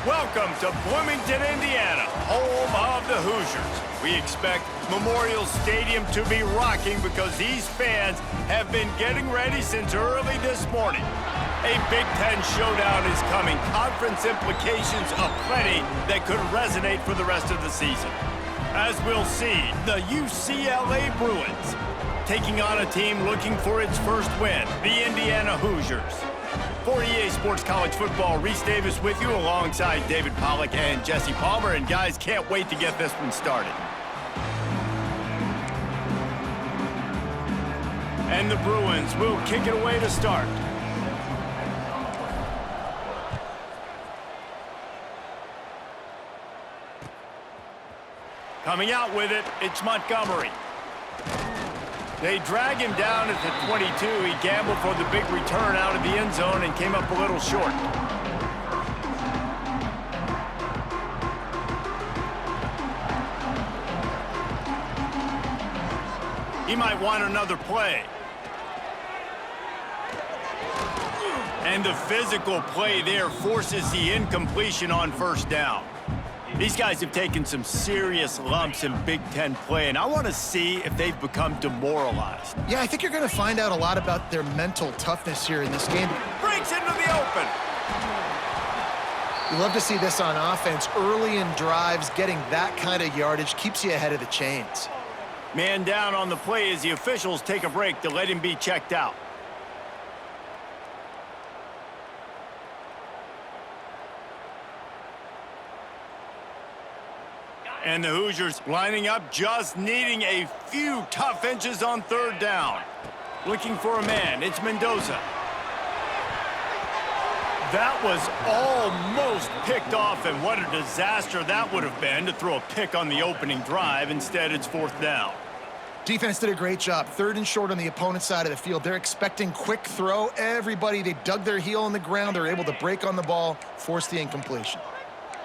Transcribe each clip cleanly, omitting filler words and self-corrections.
Welcome to Bloomington, Indiana, home of the Hoosiers. We expect Memorial Stadium to be rocking because these fans have been getting ready since early this morning. A Big Ten showdown is coming. Conference implications aplenty that could resonate for the rest of the season. As we'll see, the UCLA Bruins taking on a team looking for its first win, the Indiana Hoosiers. For EA Sports College Football, Reese Davis with you alongside David Pollack and Jesse Palmer. And guys, can't wait to get this one started. And the Bruins will kick it away to start. Coming out with it, it's Montgomery. They drag him down at the 22. He gambled for the big return out of the end zone and came up a little short. He might want another play. And the physical play there forces the incompletion on first down. These guys have taken some serious lumps in Big Ten play, and I want to see if they've become demoralized. Yeah, I think you're going to find out a lot about their mental toughness here in this game. Breaks into the open. You love to see this on offense. Early in drives, getting that kind of yardage keeps you ahead of the chains. Man down on the play as the officials take a break to let him be checked out. And the Hoosiers lining up, just needing a few tough inches on third down. Looking for a man, it's Mendoza. That was almost picked off, and what a disaster that would have been to throw a pick on the opening drive. Instead, it's fourth down. Defense did a great job. Third and short on the opponent's side of the field. They're expecting quick throw. Everybody, they dug their heel in the ground. They're able to break on the ball, force the incompletion.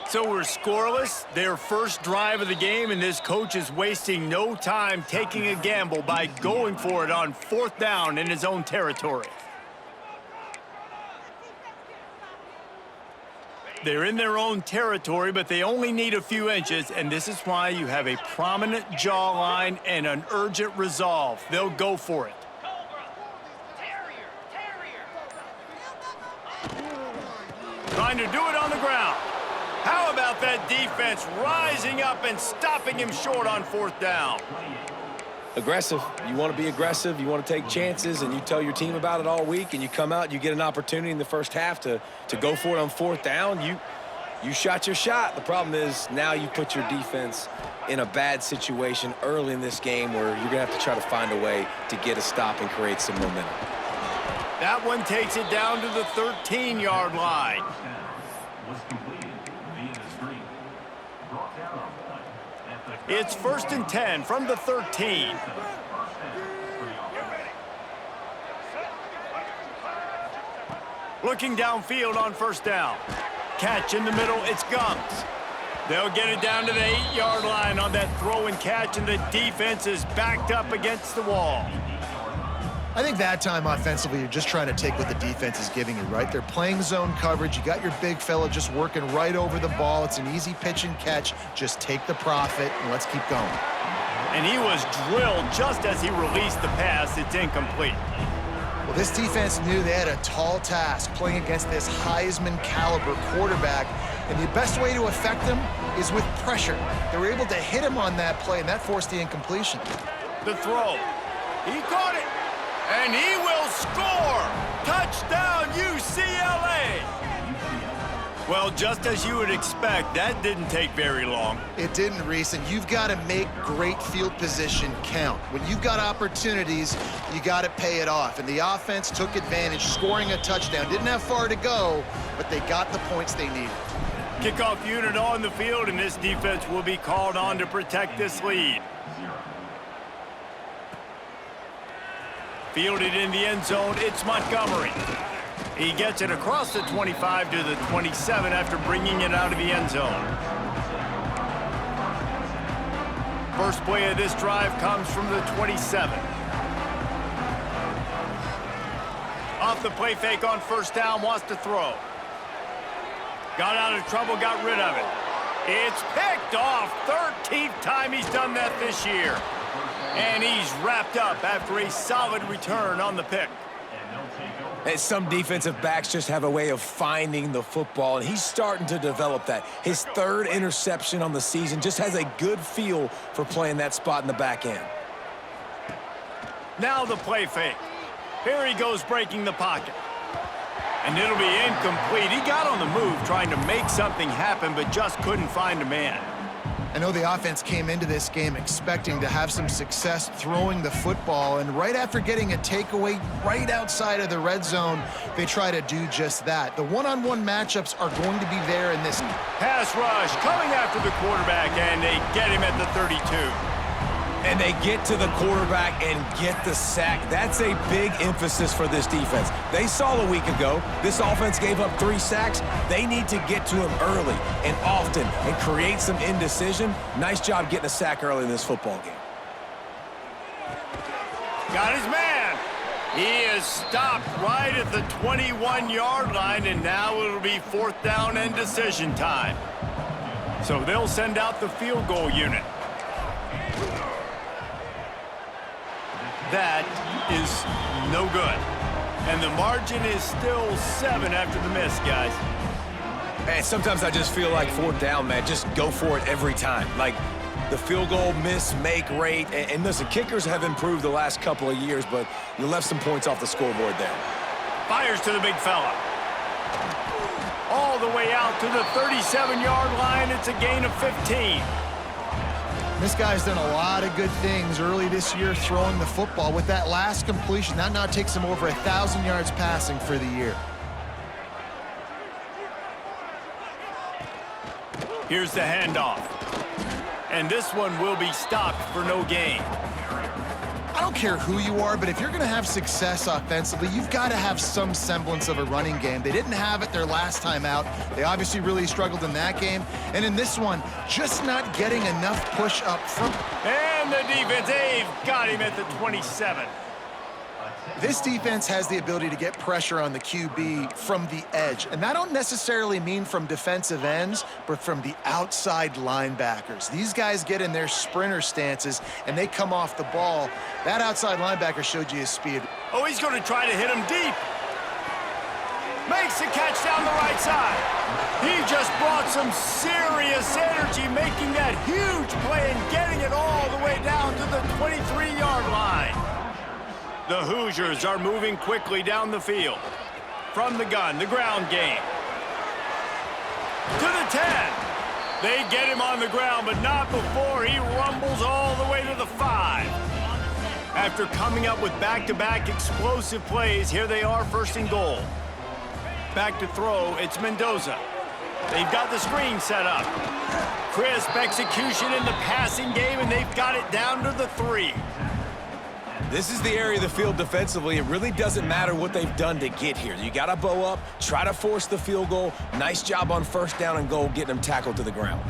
So we're scoreless, their first drive of the game, and this coach is wasting no time taking a gamble by going for it on fourth down in his own territory. They're in their own territory, but they only need a few inches, and this is why you have a prominent jawline and an urgent resolve. They'll go for it. Trying to do it on the ground. How about that defense rising up and stopping him short on fourth down? Aggressive. You want to be aggressive. You want to take chances, and you tell your team about it all week, and you come out and you get an opportunity in the first half to go for it on fourth down. You shot your shot. The problem is now you put your defense in a bad situation early in this game where you're going to have to try to find a way to get a stop and create some momentum. That one takes it down to the 13-yard line. It's 1st and 10 from the 13. Looking downfield on first down. Catch in the middle, it's Gums. They'll get it down to the 8-yard line on that throw and catch, and the defense is backed up against the wall. I think that time offensively, you're just trying to take what the defense is giving you, right? They're playing zone coverage. You got your big fella just working right over the ball. It's an easy pitch and catch. Just take the profit, and let's keep going. And he was drilled just as he released the pass. It's incomplete. Well, this defense knew they had a tall task playing against this Heisman caliber quarterback, and the best way to affect him is with pressure. They were able to hit him on that play, and that forced the incompletion. The throw. He caught it. And he will score! Touchdown, UCLA! Well, just as you would expect, that didn't take very long. It didn't, Reese, and you've got to make great field position count. When you've got opportunities, you got to pay it off. And the offense took advantage, scoring a touchdown. Didn't have far to go, but they got the points they needed. Kickoff unit on the field, and this defense will be called on to protect this lead. Fielded in the end zone, it's Montgomery. He gets it across the 25 to the 27 after bringing it out of the end zone. First play of this drive comes from the 27. Off the play fake on first down, wants to throw. Got out of trouble, got rid of it. It's picked off. 13th time he's done that this year. And he's wrapped up after a solid return on the pick. And some defensive backs just have a way of finding the football, and he's starting to develop that. His third interception on the season, just has a good feel for playing that spot in the back end. Now the play fake. Here he goes breaking the pocket. And it'll be incomplete. He got on the move trying to make something happen, but just couldn't find a man. I know the offense came into this game expecting to have some success throwing the football, and right after getting a takeaway right outside of the red zone, they try to do just that. The one-on-one matchups are going to be there in this. Pass rush coming after the quarterback, and they get him at the 32. And they get to the quarterback and get the sack. That's a big emphasis for this defense. They saw a week ago, this offense gave up 3 sacks. They need to get to him early and often and create some indecision. Nice job getting a sack early in this football game. Got his man. He is stopped right at the 21-yard line, and now it'll be 4th down and decision time. So they'll send out the field goal unit. That is no good. And the margin is still 7 after the miss, guys. Man, sometimes I just feel like 4th down, man, just go for it every time. Like the field goal miss-make rate. And listen, kickers have improved the last couple of years, but you left some points off the scoreboard there. Fires to the big fella. All the way out to the 37-yard line. It's a gain of 15. This guy's done a lot of good things early this year throwing the football. With that last completion, that now takes him over 1,000 yards passing for the year. Here's the handoff. And this one will be stopped for no gain. I don't care who you are, but if you're going to have success offensively, you've got to have some semblance of a running game. They didn't have it their last time out. They obviously really struggled in that game. And in this one, just not getting enough push up front. And the defense, they've got him at the 27. This defense has the ability to get pressure on the QB from the edge. And that don't necessarily mean from defensive ends, but from the outside linebackers. These guys get in their sprinter stances, and they come off the ball. That outside linebacker showed you his speed. Oh, he's going to try to hit him deep. Makes the catch down the right side. He just brought some serious energy, making that huge play and getting it all the way down to the 23-yard line. The Hoosiers are moving quickly down the field. From the gun, the ground game. To the 10. They get him on the ground, but not before he rumbles all the way to the 5. After coming up with back-to-back explosive plays, here they are 1st and goal. Back to throw, it's Mendoza. They've got the screen set up. Crisp execution in the passing game, and they've got it down to the 3. This is the area of the field defensively. It really doesn't matter what they've done to get here. You got to bow up, try to force the field goal. Nice job on 1st down and goal, getting them tackled to the ground.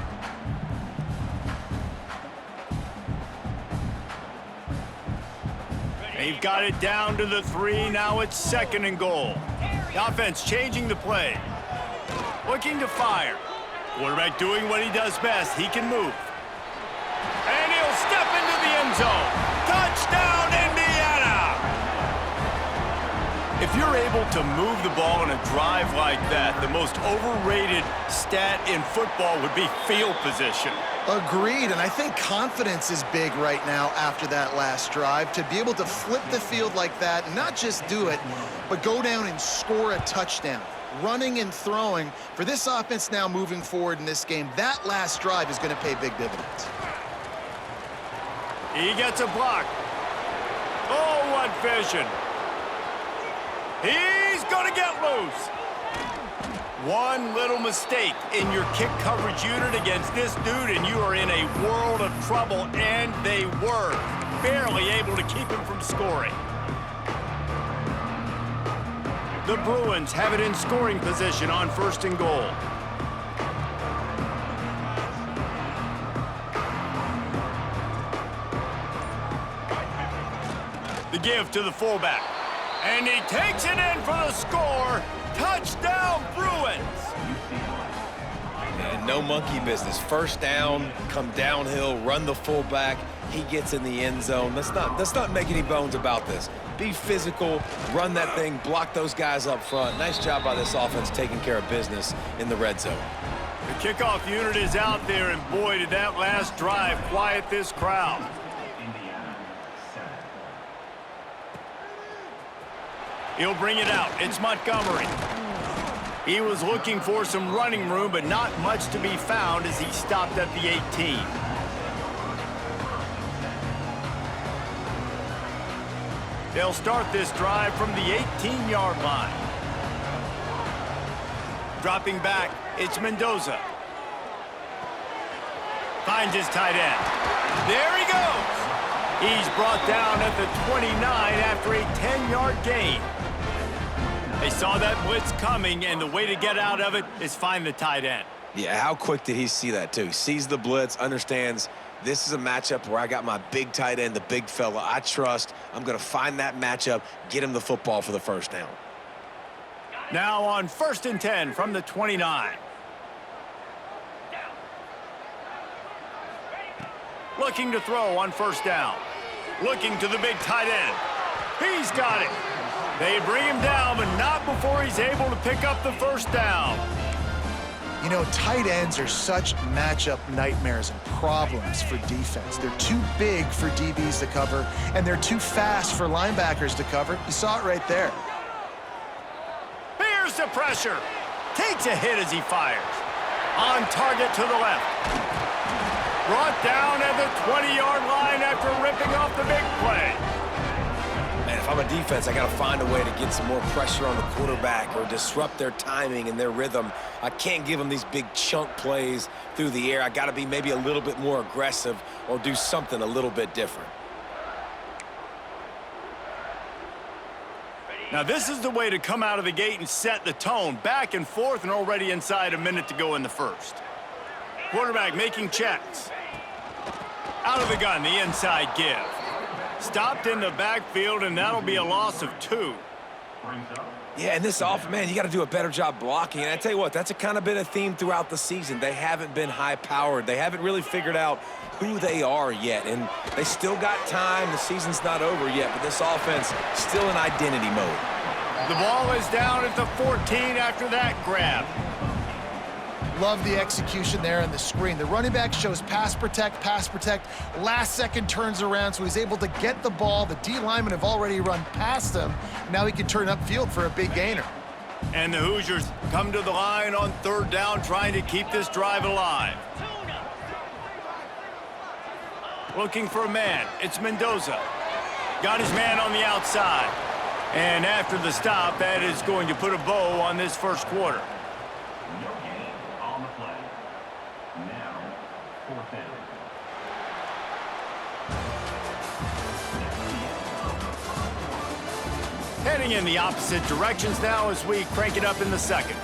They've got it down to the 3. Now it's 2nd and goal. The offense changing the play. Looking to fire. Quarterback doing what he does best. He can move. And he'll step into the end zone. Touchdown, Indiana! If you're able to move the ball in a drive like that, the most overrated stat in football would be field position. Agreed, and I think confidence is big right now after that last drive. To be able to flip the field like that, not just do it, but go down and score a touchdown. Running and throwing, for this offense now moving forward in this game, that last drive is going to pay big dividends. He gets a block. Oh, what vision. He's going to get loose. One little mistake in your kick coverage unit against this dude, and you are in a world of trouble, and they were barely able to keep him from scoring. The Bruins have it in scoring position on 1st and goal. The give to the fullback. And he takes it in for the score. Touchdown, Bruins! No monkey business. First down, come downhill, run the fullback. He gets in the end zone. Let's not make any bones about this. Be physical, run that thing, block those guys up front. Nice job by this offense taking care of business in the red zone. The kickoff unit is out there, and boy, did that last drive quiet this crowd. He'll bring it out. It's Montgomery. He was looking for some running room, but not much to be found as he stopped at the 18. They'll start this drive from the 18-yard line. Dropping back, it's Mendoza. Finds his tight end. There he goes. He's brought down at the 29 after a 10-yard gain. They saw that blitz coming, and the way to get out of it is find the tight end. Yeah, how quick did he see that, too? He sees the blitz, understands this is a matchup where I got my big tight end, the big fella I trust. I'm going to find that matchup, get him the football for the first down. Now on 1st and 10 from the 29. Looking to throw on 1st down. Looking to the big tight end. He's got it. They bring him down, but not before he's able to pick up the 1st down. You know, tight ends are such matchup nightmares and problems for defense. They're too big for DBs to cover, and they're too fast for linebackers to cover. You saw it right there. Here's the pressure. Takes a hit as he fires. On target to the left. Brought down at the 20-yard line after ripping off the big play. Man, if I'm a defense, I got to find a way to get some more pressure on the quarterback or disrupt their timing and their rhythm. I can't give them these big chunk plays through the air. I got to be maybe a little bit more aggressive or do something a little bit different. Now, this is the way to come out of the gate and set the tone. Back and forth and already inside a minute to go in the first. Quarterback making checks. Out of the gun, the inside give. Stopped in the backfield, and that'll be a loss of 2. Yeah, and this offense, man, you got to do a better job blocking. And I tell you what, that's a kind of been a theme throughout the season. They haven't been high-powered. They haven't really figured out who they are yet. And they still got time. The season's not over yet, but this offense still in identity mode. The ball is down at the 14 after that grab. Love the execution there on the screen. The running back shows pass protect, last second turns around, so he's able to get the ball. The D linemen have already run past him. Now he can turn upfield for a big gainer. And the Hoosiers come to the line on 3rd down, trying to keep this drive alive. Looking for a man. It's Mendoza. Got his man on the outside. And after the stop, that is going to put a bow on this first quarter. Heading in the opposite directions now as we crank it up in the second.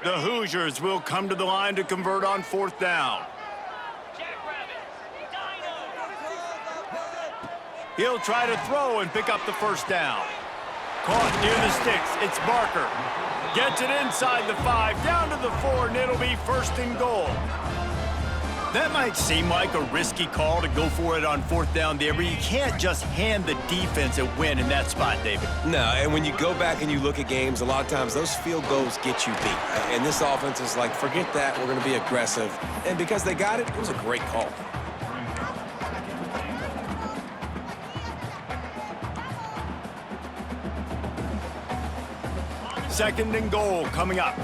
The Hoosiers will come to the line to convert on 4th down. He'll try to throw and pick up the 1st down. Caught near the sticks. It's Barker. Gets it inside the 5, down to the 4, and it'll be 1st and goal. That might seem like a risky call to go for it on 4th down there, but you can't just hand the defense a win in that spot, David. No, and when you go back and you look at games, a lot of times those field goals get you beat. And this offense is like, forget that, we're going to be aggressive. And because they got it, it was a great call. Second and goal coming up.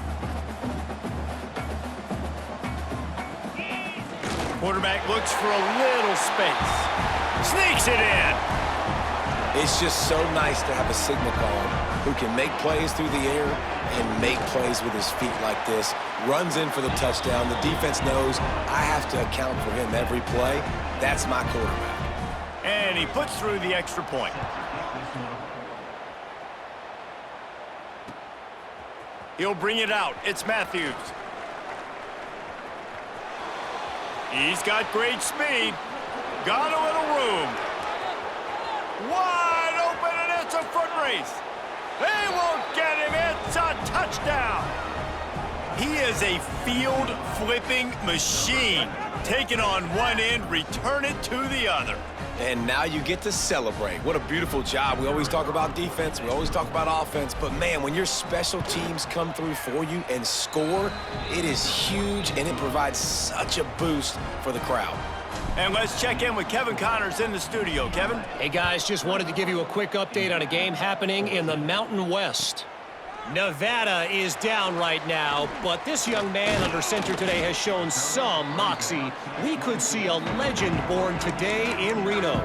Quarterback looks for a little space. Sneaks it in. It's just so nice to have a signal caller who can make plays through the air and make plays with his feet like this. Runs in for the touchdown. The defense knows I have to account for him every play. That's my quarterback. And he puts through the extra point. He'll bring it out. It's Matthews. He's got great speed. Got a little room. Wide open, and it's a foot race. They won't get him. It's a touchdown. He is a field-flipping machine. Take it on one end, return it to the other. And now you get to celebrate. What a beautiful job. We always talk about defense. We always talk about offense. But, man, when your special teams come through for you and score, it is huge, and it provides such a boost for the crowd. And let's check in with Kevin Connors in the studio. Kevin? Hey, guys, just wanted to give you a quick update on a game happening in the Mountain West. Nevada is down right now, but this young man under center today has shown some moxie. We could see a legend born today in Reno.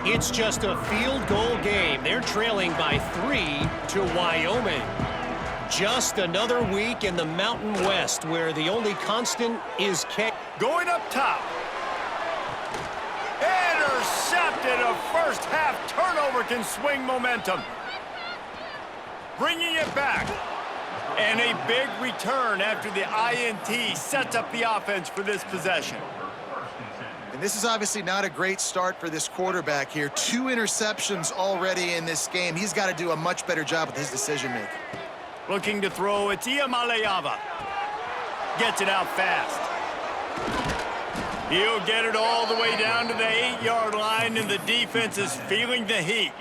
It's just a field goal game. They're trailing by 3 to Wyoming. Just another week in the Mountain West where the only constant is K. Going up top. Intercepted. A first half turnover can swing momentum. Bringing it back. And a big return after the INT sets up the offense for this possession. And this is obviously not a great start for this quarterback here. 2 interceptions already in this game. He's got to do a much better job with his decision-making. Looking to throw, it's Iamaleava. Gets it out fast. He'll get it all the way down to the 8-yard line, and the defense is feeling the heat.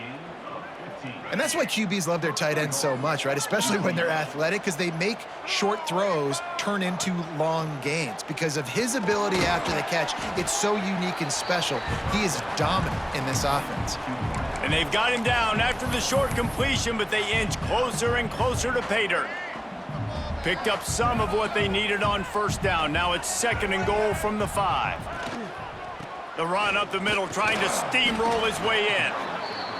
And that's why QBs love their tight ends so much, right? Especially when they're athletic, because they make short throws turn into long gains. Because of his ability after the catch, it's so unique and special. He is dominant in this offense. And they've got him down after the short completion, but they inch closer and closer to pay dirt. Picked up some of what they needed on first down. Now it's 2nd and goal from the 5. The run up the middle, trying to steamroll his way in.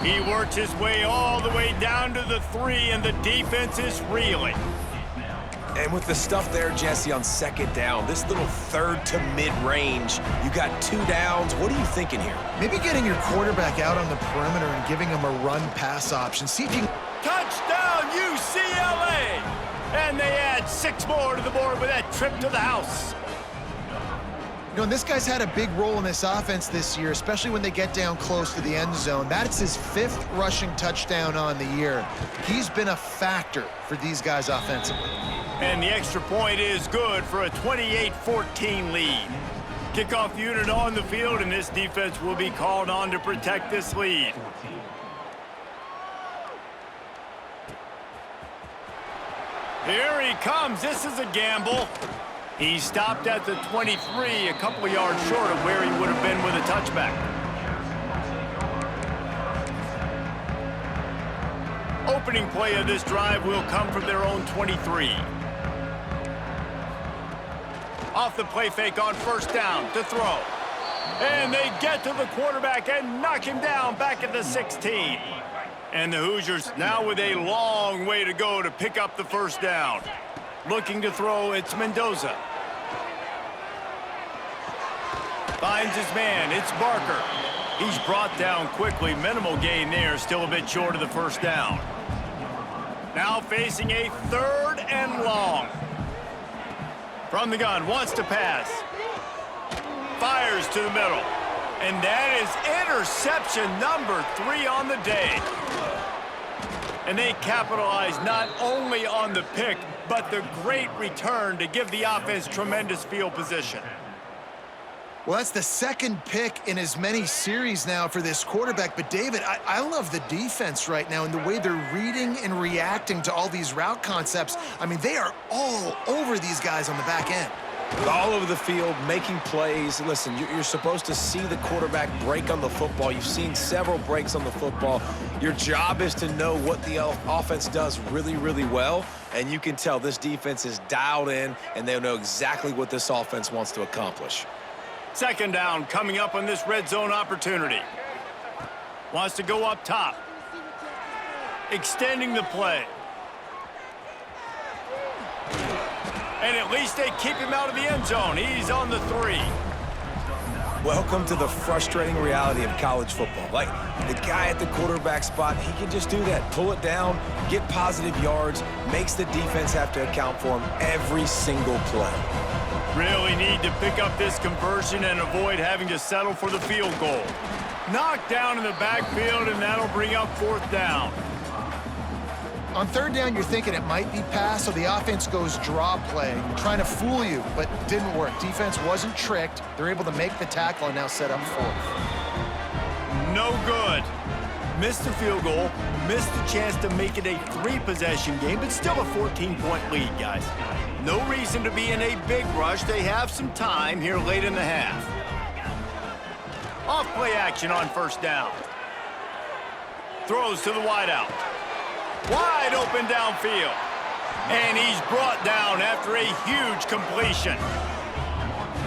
He works his way all the way down to the 3, and the defense is reeling. And with the stuff there, Jesse, on 2nd down, this little 3rd to mid-range, you got 2 downs. What are you thinking here? Maybe getting your quarterback out on the perimeter and giving him a run-pass option. See if you can... Touchdown, UCLA! And they add 6 more to the board with that trip to the house. You know, and this guy's had a big role in this offense this year, especially when they get down close to the end zone. That's his 5th rushing touchdown on the year. He's been a factor for these guys offensively. And the extra point is good for a 28-14 lead. Kickoff unit on the field, and this defense will be called on to protect this lead. Here he comes. This is a gamble. He stopped at the 23, a couple of yards short of where he would have been with a touchback. Opening play of this drive will come from their own 23. Off the play fake on first down to throw. And they get to the quarterback and knock him down back at the 16. And the Hoosiers now with a long way to go to pick up the first down. Looking to throw, it's Mendoza. Finds his man, it's Barker. He's brought down quickly, minimal gain there, still a bit short of the first down. Now facing a 3rd and long. From the gun, wants to pass. Fires to the middle. And that is interception number 3 on the day. And they capitalize not only on the pick, but the great return to give the offense tremendous field position. Well, that's the 2nd pick in as many series now for this quarterback. But, David, I love the defense right now and the way they're reading and reacting to all these route concepts. I mean, they are all over these guys on the back end. All over the field, making plays. Listen, you're supposed to see the quarterback break on the football. You've seen several breaks on the football. Your job is to know what the offense does really, really well, and you can tell this defense is dialed in, and they know exactly what this offense wants to accomplish. 2nd down coming up on this red zone opportunity. Wants to go up top. Extending the play. And at least they keep him out of the end zone. He's on the 3. Welcome to the frustrating reality of college football. Like, the guy at the quarterback spot, he can just do that. Pull it down, get positive yards, makes the defense have to account for him every single play. Really need to pick up this conversion and avoid having to settle for the field goal. Knocked down in the backfield, and that'll bring up 4th down. On 3rd down, you're thinking it might be pass, so the offense goes draw play, trying to fool you, but it didn't work. Defense wasn't tricked. They're able to make the tackle and now set up 4th. No good. Missed the field goal, missed the chance to make it a 3-possession game, but still a 14-point lead, guys. No reason to be in a big rush. They have some time here late in the half. Off play action on 1st down. Throws to the wideout. Wide open downfield. And he's brought down after a huge completion.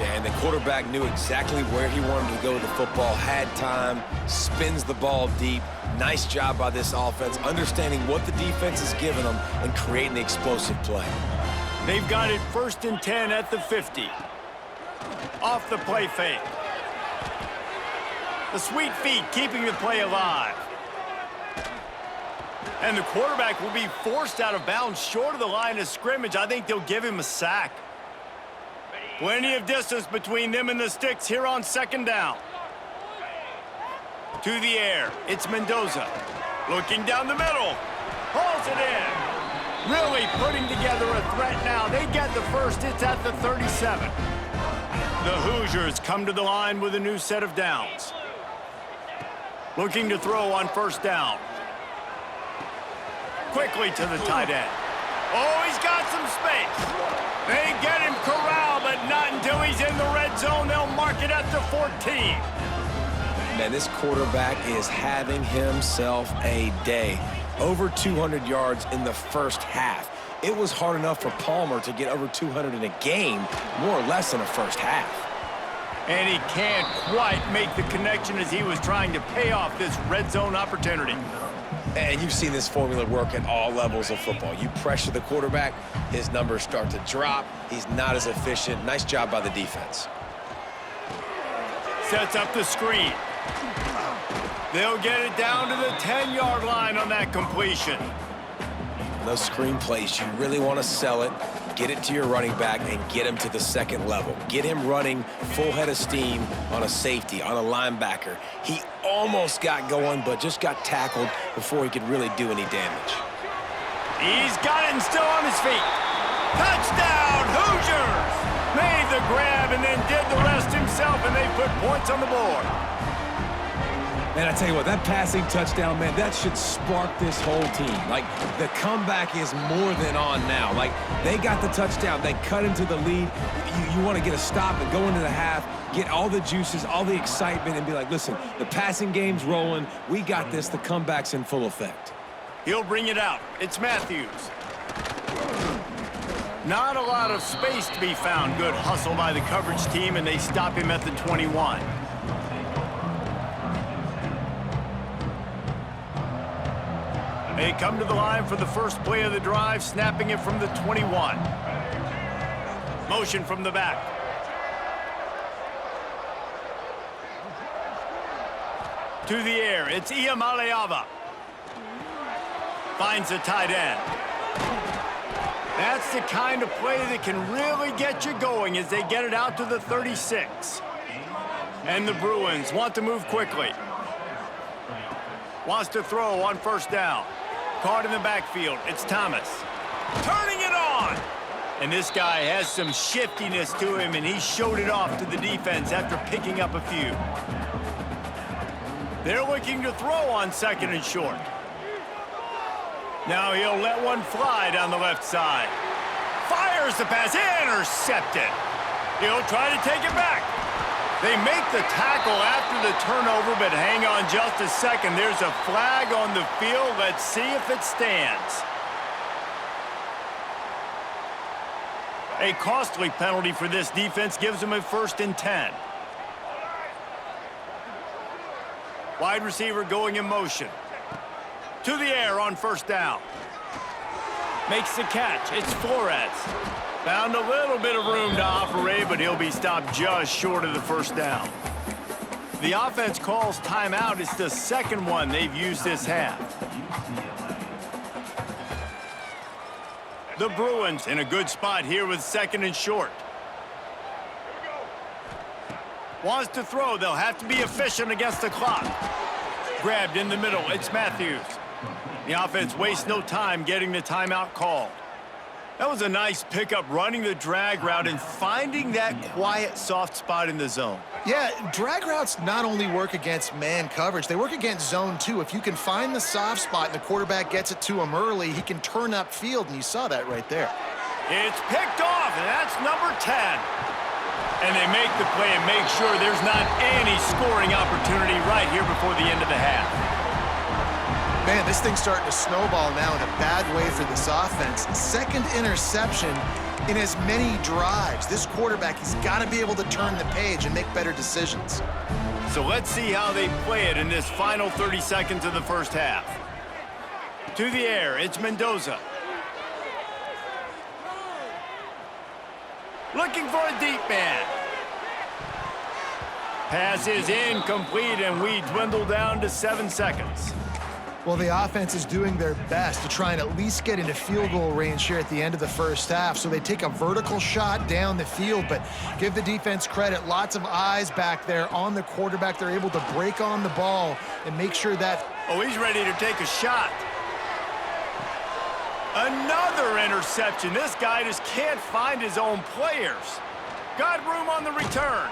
Yeah, and the quarterback knew exactly where he wanted to go with the football, had time, spins the ball deep. Nice job by this offense, understanding what the defense is giving them and creating the explosive play. They've got it 1st and 10 at the 50. Off the play fake. The sweet feet keeping the play alive. And the quarterback will be forced out of bounds short of the line of scrimmage. I think they'll give him a sack. Plenty of distance between them and the sticks here on 2nd down. To the air, it's Mendoza. Looking down the middle. Hauls it in. Really putting together a threat now. They get the first. It's at the 37. The Hoosiers come to the line with a new set of downs. Looking to throw on 1st down. Quickly to the tight end. Oh, he's got some space. They get him corralled, but not until he's in the red zone. They'll mark it at the 14. Man, this quarterback is having himself a day. Over 200 yards in the 1st half. It was hard enough for Palmer to get over 200 in a game, more or less in a 1st half. And he can't quite make the connection as he was trying to pay off this red zone opportunity. And you've seen this formula work at all levels of football. You pressure the quarterback, his numbers start to drop. He's not as efficient. Nice job by the defense. Sets up the screen. They'll get it down to the 10-yard line on that completion. Those screen plays, you really want to sell it, get it to your running back, and get him to the 2nd level. Get him running full head of steam on a safety, on a linebacker. He almost got going, but just got tackled before he could really do any damage. He's got it and still on his feet. Touchdown, Hoosiers! Made the grab and then did the rest himself, and they put points on the board. Man, I tell you what, that passing touchdown, man, that should spark this whole team. Like, the comeback is more than on now. Like, they got the touchdown. They cut into the lead. You want to get a stop and go into the half, get all the juices, all the excitement, and be like, listen, the passing game's rolling. We got this. The comeback's in full effect. He'll bring it out. It's Matthews. Not a lot of space to be found. Good hustle by the coverage team, and they stop him at the 21. They come to the line for the first play of the drive, snapping it from the 21. Motion from the back. To the air, it's Iamaleava. Finds the tight end. That's the kind of play that can really get you going as they get it out to the 36. And the Bruins want to move quickly. Wants to throw on 1st down. Caught in the backfield. It's Thomas. Turning it on! And this guy has some shiftiness to him, and he showed it off to the defense after picking up a few. They're looking to throw on 2nd and short. Now he'll let one fly down the left side. Fires the pass. Intercepted. He'll try to take it back. They make the tackle after the turnover, but hang on just a second. There's a flag on the field. Let's see if it stands. A costly penalty for this defense gives them a 1st and 10. Wide receiver going in motion. To the air on 1st down. Makes the catch. It's Flores. Found a little bit of room to operate, but he'll be stopped just short of the 1st down. The offense calls timeout. It's the second one they've used this half. The Bruins in a good spot here with 2nd and short. Wants to throw. They'll have to be efficient against the clock. Grabbed in the middle. It's Matthews. The offense wastes no time getting the timeout called. That was a nice pickup, running the drag route and finding that quiet, soft spot in the zone. Yeah, drag routes not only work against man coverage, they work against zone too. If you can find the soft spot and the quarterback gets it to him early, he can turn upfield, and you saw that right there. It's picked off, and that's number 10. And they make the play and make sure there's not any scoring opportunity right here before the end of the half. Man, this thing's starting to snowball now in a bad way for this offense. 2nd interception in as many drives. This quarterback, he's got to be able to turn the page and make better decisions. So let's see how they play it in this final 30 seconds of the first half. To the air, it's Mendoza. Looking for a deep man. Pass is incomplete, and we dwindle down to 7 seconds. Well, the offense is doing their best to try and at least get into field goal range here at the end of the first half. So they take a vertical shot down the field, but give the defense credit. Lots of eyes back there on the quarterback. They're able to break on the ball and make sure that... Oh, he's ready to take a shot. Another interception. This guy just can't find his own players. Got room on the return.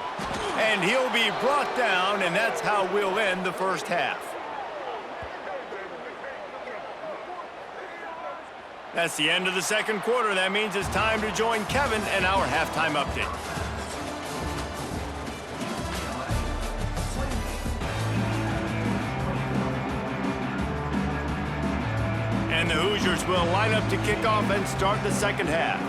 And he'll be brought down, and that's how we'll end the first half. That's the end of the second quarter. That means it's time to join Kevin and our halftime update. And the Hoosiers will line up to kick off and start the second half.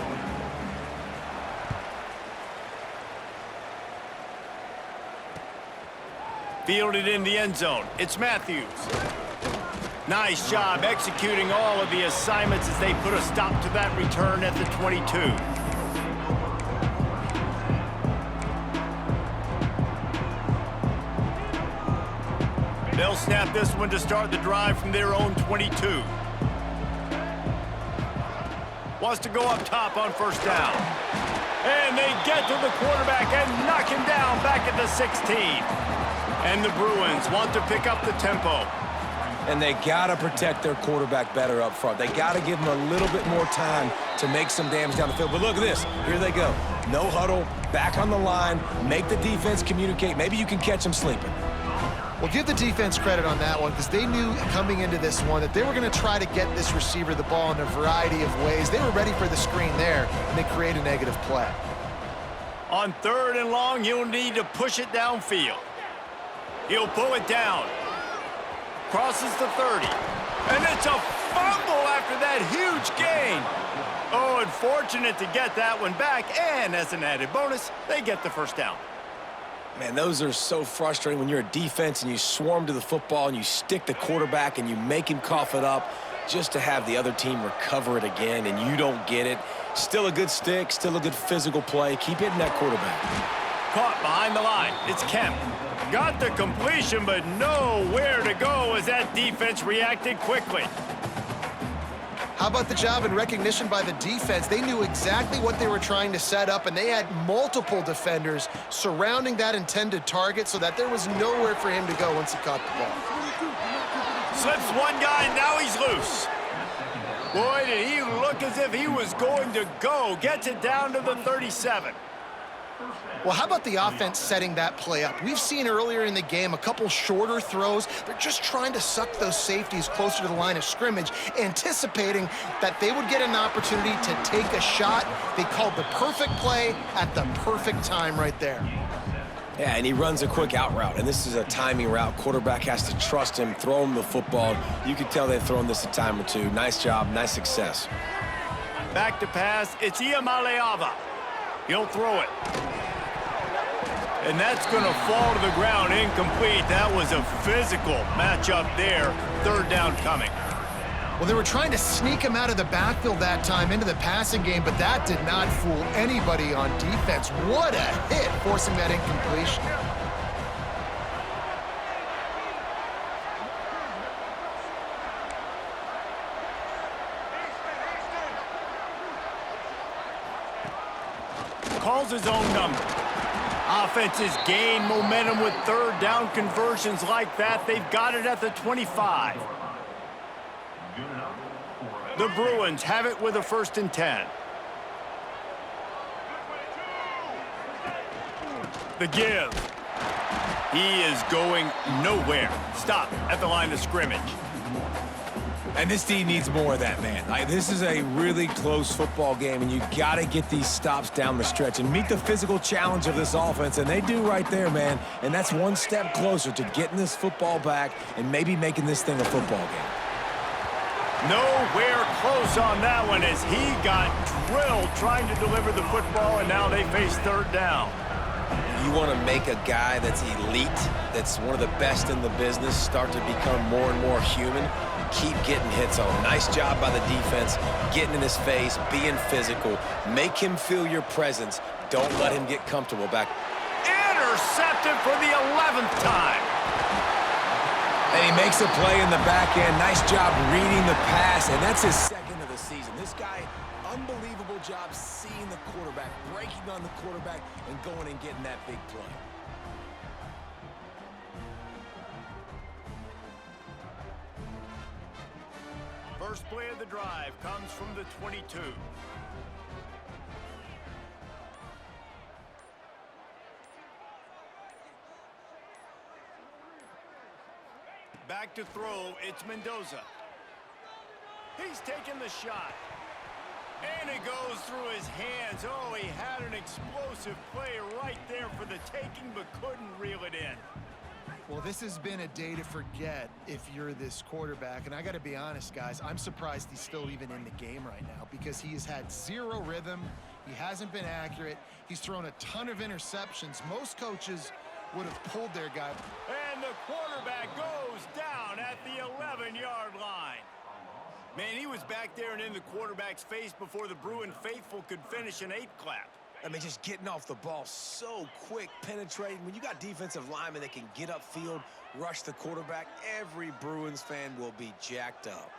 Fielded in the end zone. It's Matthews. Nice job executing all of the assignments as they put a stop to that return at the 22. They'll snap this one to start the drive from their own 22. Wants to go up top on first down. And they get to the quarterback and knock him down back at the 16. And the Bruins want to pick up the tempo. And they got to protect their quarterback better up front. They got to give him a little bit more time to make some damage down the field. But look at this. Here they go. No huddle, back on the line, make the defense communicate. Maybe you can catch them sleeping. Well, give the defense credit on that one because they knew coming into this one that they were going to try to get this receiver the ball in a variety of ways. They were ready for the screen there, and they create a negative play. On 3rd and long, he'll need to push it downfield. He'll pull it down. Crosses the 30. And it's a fumble after that huge gain. Oh, unfortunate to get that one back. And as an added bonus, they get the first down. Man, those are so frustrating when you're a defense and you swarm to the football and you stick the quarterback and you make him cough it up just to have the other team recover it again and you don't get it. Still a good stick, still a good physical play. Keep hitting that quarterback. Caught behind the line. It's Kemp. Got the completion, but nowhere to go as that defense reacted quickly. How about the job and recognition by the defense? They knew exactly what they were trying to set up, and they had multiple defenders surrounding that intended target so that there was nowhere for him to go once he caught the ball. Slips one guy, now he's loose. Boy, did he look as if he was going to go. Gets it down to the 37. Well, how about the offense setting that play up? We've seen earlier in the game a couple shorter throws. They're just trying to suck those safeties closer to the line of scrimmage, anticipating that they would get an opportunity to take a shot. They called the perfect play at the perfect time right there. Yeah, and he runs a quick out route, and this is a timing route. Quarterback has to trust him, throw him the football. You can tell they've thrown this a time or two. Nice job, nice success. Back to pass, it's Iamaleava. He'll throw it. And that's going to fall to the ground incomplete. That was a physical matchup there. 3rd down coming. Well, they were trying to sneak him out of the backfield that time into the passing game, but that did not fool anybody on defense. What a hit, forcing that incompletion. calls his own number. Offenses gain momentum with third down conversions like that. They've got it at the 25. The Bruins have it with a 1st and 10. The give. He is going nowhere. Stop at the line of scrimmage. And this team needs more of that, man. Like, this is a really close football game, and you got to get these stops down the stretch and meet the physical challenge of this offense, and they do right there, man. And that's one step closer to getting this football back and maybe making this thing a football game. Nowhere close on that one as he got drilled trying to deliver the football, and now they face third down. You want to make a guy that's elite, that's one of the best in the business, start to become more and more human. Keep getting hits on. Nice job by the defense, getting in his face, being physical. Make him feel your presence. Don't let him get comfortable back. Intercepted for the 11th time. And he makes a play in the back end. Nice job reading the pass, and that's his second of the season. This guy, unbelievable job seeing the quarterback, breaking on the quarterback, and going and getting that big play. First play of the drive comes from the 22. Back to throw, it's Mendoza. He's taking the shot. And it goes through his hands. Oh, he had an explosive play right there for the taking, but couldn't reel it in. Well, this has been a day to forget if you're this quarterback. And I got to be honest, guys, I'm surprised he's still even in the game right now because he has had zero rhythm. He hasn't been accurate. He's thrown a ton of interceptions. Most coaches would have pulled their guy. And the quarterback goes down at the 11-yard line. Man, he was back there and in the quarterback's face before the Bruin faithful could finish an 8-clap. I mean, just getting off the ball so quick, penetrating. When you got defensive linemen that can get upfield, rush the quarterback, every Bruins fan will be jacked up.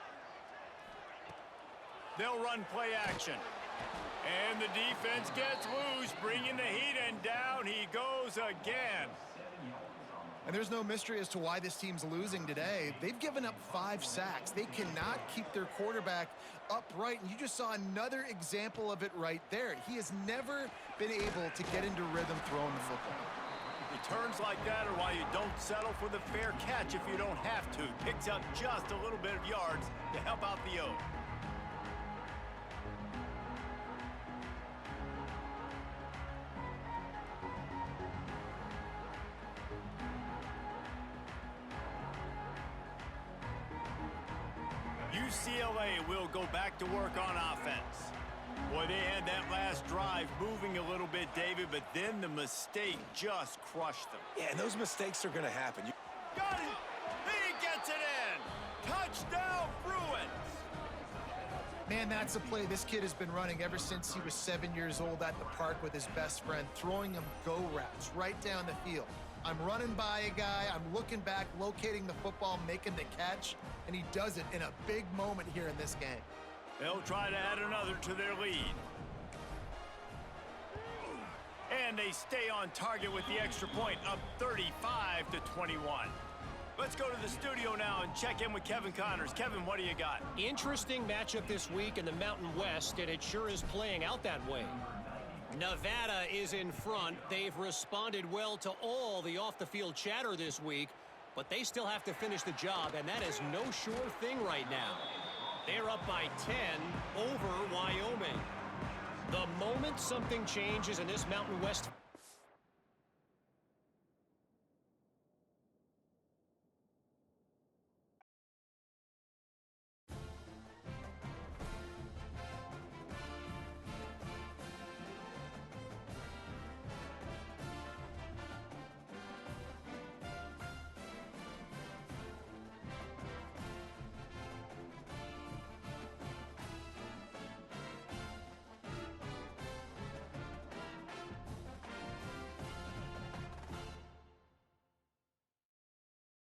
They'll run play action. And the defense gets loose, bringing the heat, and down he goes again. And there's no mystery as to why this team's losing today. They've given up 5 sacks. They cannot keep their quarterback upright, and you just saw another example of it right there. He has never been able to get into rhythm throwing the football. Returns like that are why you don't settle for the fair catch if you don't have to. Picks up just a little bit of yards to help out the O. UCLA will go back to work on offense. Boy, they had that last drive moving a little bit, David, but then the mistake just crushed them. Yeah, and those mistakes are going to happen. Got it! He gets it in! Touchdown, Bruins! Man, that's a play this kid has been running ever since he was 7 years old at the park with his best friend, throwing him go routes right down the field. I'm running by a guy, I'm looking back, locating the football, making the catch, and he does it in a big moment here in this game. They'll try to add another to their lead. And they stay on target with the extra point, up 35-21. Let's go to the studio now and check in with Kevin Connors. Kevin, what do you got? Interesting matchup this week in the Mountain West, and it sure is playing out that way. Nevada is in front. They've responded well to all the off-the-field chatter this week, but they still have to finish the job, and that is no sure thing right now. They're up by 10 over Wyoming. The moment something changes in this Mountain West